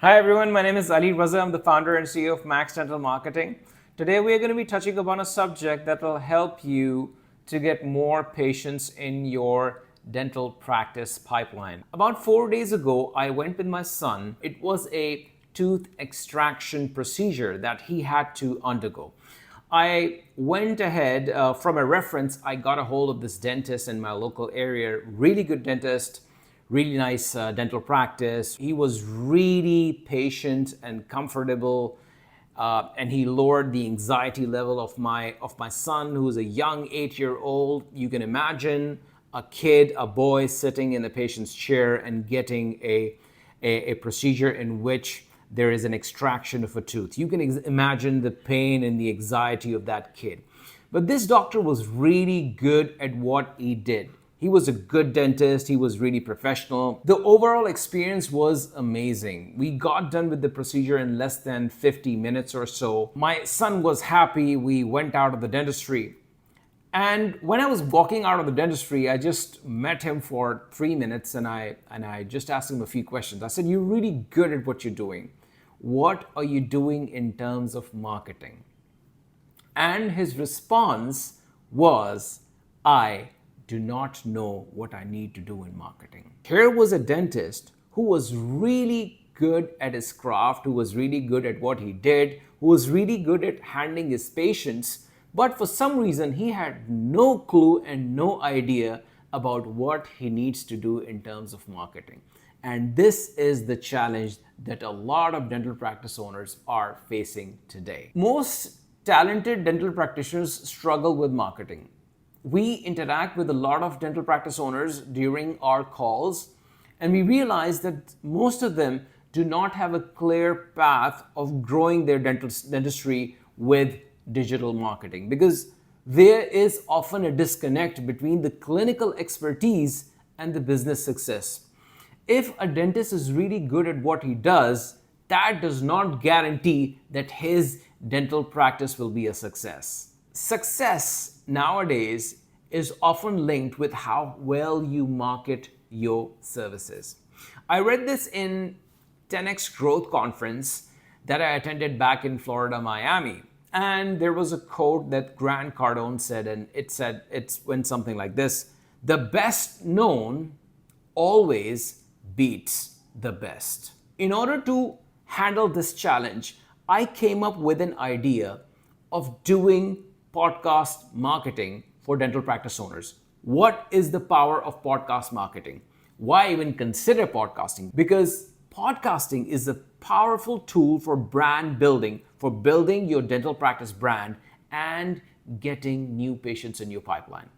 Hi everyone, my name is Ali Raza. I'm the founder and CEO of Max Dental Marketing. Today we are going to be touching upon a subject that will help you to get more patients in your dental practice pipeline. About 4 days ago, I went with my son. It was a tooth extraction procedure that he had to undergo. I went ahead from a reference. I got a hold of this dentist in my local area, really good dentist, really nice dental practice. He was really patient and comfortable, and he lowered the anxiety level of my son, who is a young 8-year-old. You can imagine a kid, a boy, sitting in the patient's chair and getting a procedure in which there is an extraction of a tooth. You can imagine the pain and the anxiety of that kid. But this doctor was really good at what he did. He was a good dentist. He was really professional. The overall experience was amazing. We got done with the procedure in less than 50 minutes or so. My son was happy. We went out of the dentistry. And when I was walking out of the dentistry, I just met him for 3 minutes and I just asked him a few questions. I said, "You're really good at what you're doing. What are you doing in terms of marketing?" And his response was, "I do not know what I need to do in marketing." Here was a dentist who was really good at his craft, who was really good at what he did, who was really good at handling his patients, but for some reason he had no clue and no idea about what he needs to do in terms of marketing. And this is the challenge that a lot of dental practice owners are facing today. Most talented dental practitioners struggle with marketing. We interact with a lot of dental practice owners during our calls, and we realize that most of them do not have a clear path of growing their dentistry with digital marketing, because there is often a disconnect between the clinical expertise and the business success. If a dentist is really good at what he does, that does not guarantee that his dental practice will be a success. Success nowadays is often linked with how well you market your services. I read this in 10X Growth Conference that I attended back in Florida, Miami. And there was a quote that Grant Cardone said, and it went something like this: "The best known always beats the best." In order to handle this challenge, I came up with an idea of doing podcast marketing for dental practice owners. What is the power of podcast marketing? Why even consider podcasting? Because podcasting is a powerful tool for brand building, for building your dental practice brand and getting new patients in your pipeline.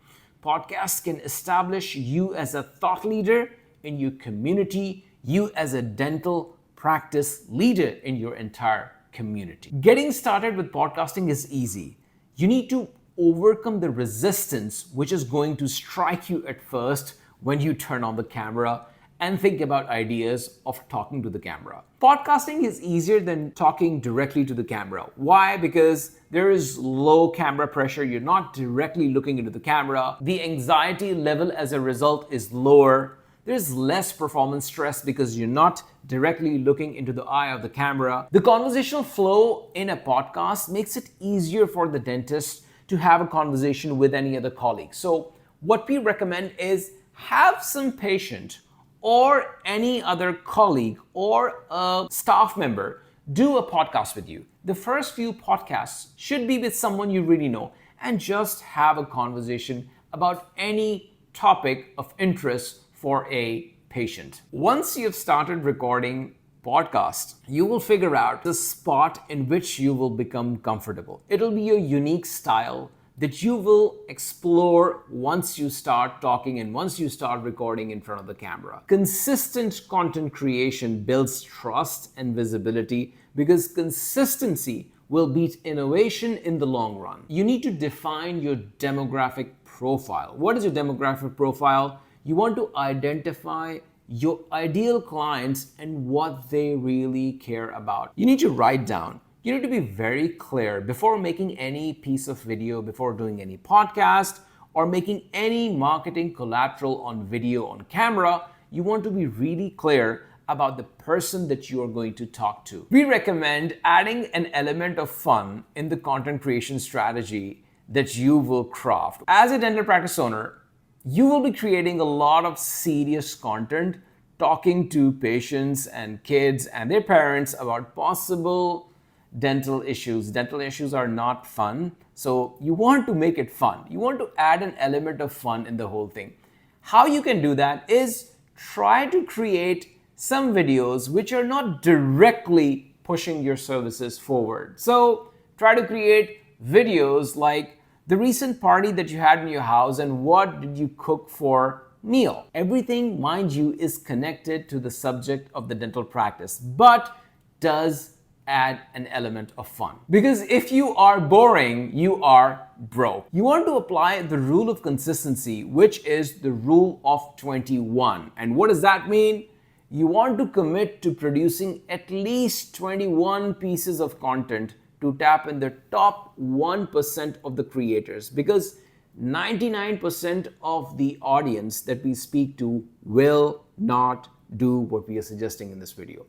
Podcasts can establish you as a thought leader in your community, you as a dental practice leader in your entire community. Getting started with podcasting is easy. You need to overcome the resistance which is going to strike you at first when you turn on the camera and think about ideas of talking to the camera. Podcasting is easier than talking directly to the camera. Why? Because there is low camera pressure. You're not directly looking into the camera. The anxiety level as a result is lower. There's less performance stress because you're not directly looking into the eye of the camera. The conversational flow in a podcast makes it easier for the dentist to have a conversation with any other colleague. So what we recommend is have some patient or any other colleague or a staff member do a podcast with you. The first few podcasts should be with someone you really know and just have a conversation about any topic of interest for a patient. Once you've started recording podcast, you will figure out the spot in which you will become comfortable. It'll be your unique style that you will explore once you start talking and once you start recording in front of the camera. Consistent content creation builds trust and visibility because consistency will beat innovation in the long run. You need to define your demographic profile. What is your demographic profile? You want to identify your ideal clients and what they really care about. You need to write down. You need to be very clear before making any piece of video, before doing any podcast, or making any marketing collateral on video on camera. You want to be really clear about the person that you are going to talk to. We recommend adding an element of fun in the content creation strategy that you will craft. As a dental practice owner, you will be creating a lot of serious content, talking to patients and kids and their parents about possible dental issues. Dental issues are not fun, so you want to make it fun. You want to add an element of fun in the whole thing. How you can do that is try to create some videos which are not directly pushing your services forward. So try to create videos like the recent party that you had in your house and what did you cook for meal. Everything, mind you, is connected to the subject of the dental practice, but does add an element of fun. Because if you are boring, you are broke. You want to apply the rule of consistency, which is the rule of 21. And what does that mean? You want to commit to producing at least 21 pieces of content to tap in the top 1% of the creators, because 99% of the audience that we speak to will not do what we are suggesting in this video.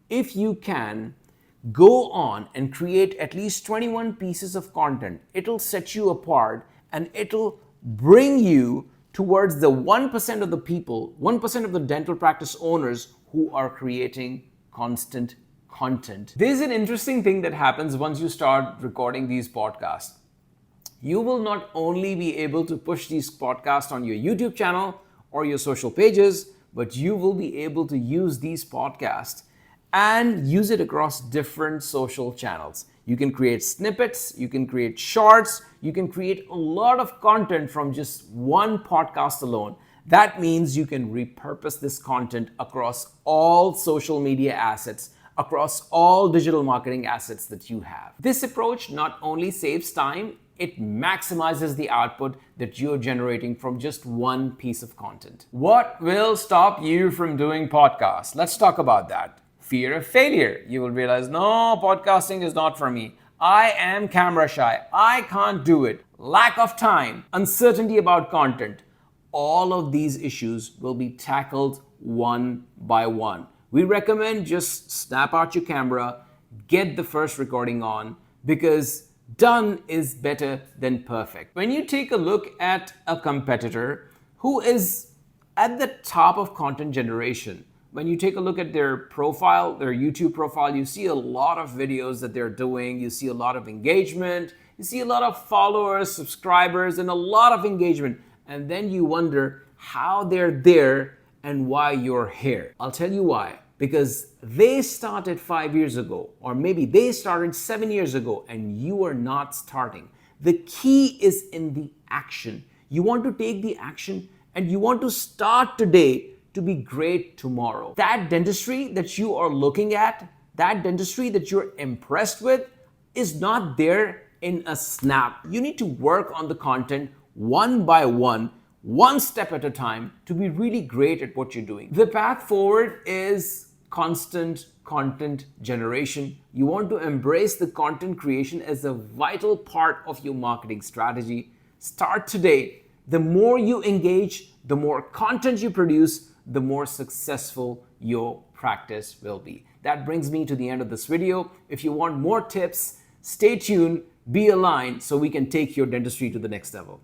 If you can go on and create at least 21 pieces of content, it'll set you apart and it'll bring you towards the 1% of the people, 1% of the dental practice owners who are creating constant content. There's an interesting thing that happens once you start recording these podcasts. You will not only be able to push these podcasts on your YouTube channel or your social pages, but you will be able to use these podcasts and use it across different social channels. You can create snippets, you can create shorts, you can create a lot of content from just one podcast alone. That means you can repurpose this content across all social media assets, across all digital marketing assets that you have. This approach not only saves time, it maximizes the output that you're generating from just one piece of content. What will stop you from doing podcasts? Let's talk about that. Fear of failure. You will realize, no, podcasting is not for me. I am camera shy. I can't do it. Lack of time, uncertainty about content. All of these issues will be tackled one by one. We recommend just snap out your camera, get the first recording on, because done is better than perfect. When you take a look at a competitor who is at the top of content generation, when you take a look at their profile, their YouTube profile, you see a lot of videos that they're doing, you see a lot of engagement, you see a lot of followers, subscribers, and a lot of engagement. And then you wonder how they're there and why you're here. I'll tell you why. Because they started 5 years ago, or maybe they started 7 years ago, and you are not starting. The key is in the action. You want to take the action and you want to start today to be great tomorrow. That dentistry that you are looking at, that dentistry that you're impressed with, is not there in a snap. You need to work on the content one by one step at a time to be really great at what you're doing. The path forward is constant content generation. You want to embrace the content creation as a vital part of your marketing strategy. Start today. The more you engage, the more content you produce, the more successful your practice will be. That brings me to the end of this video. If you want more tips, stay tuned, be aligned so we can take your dentistry to the next level.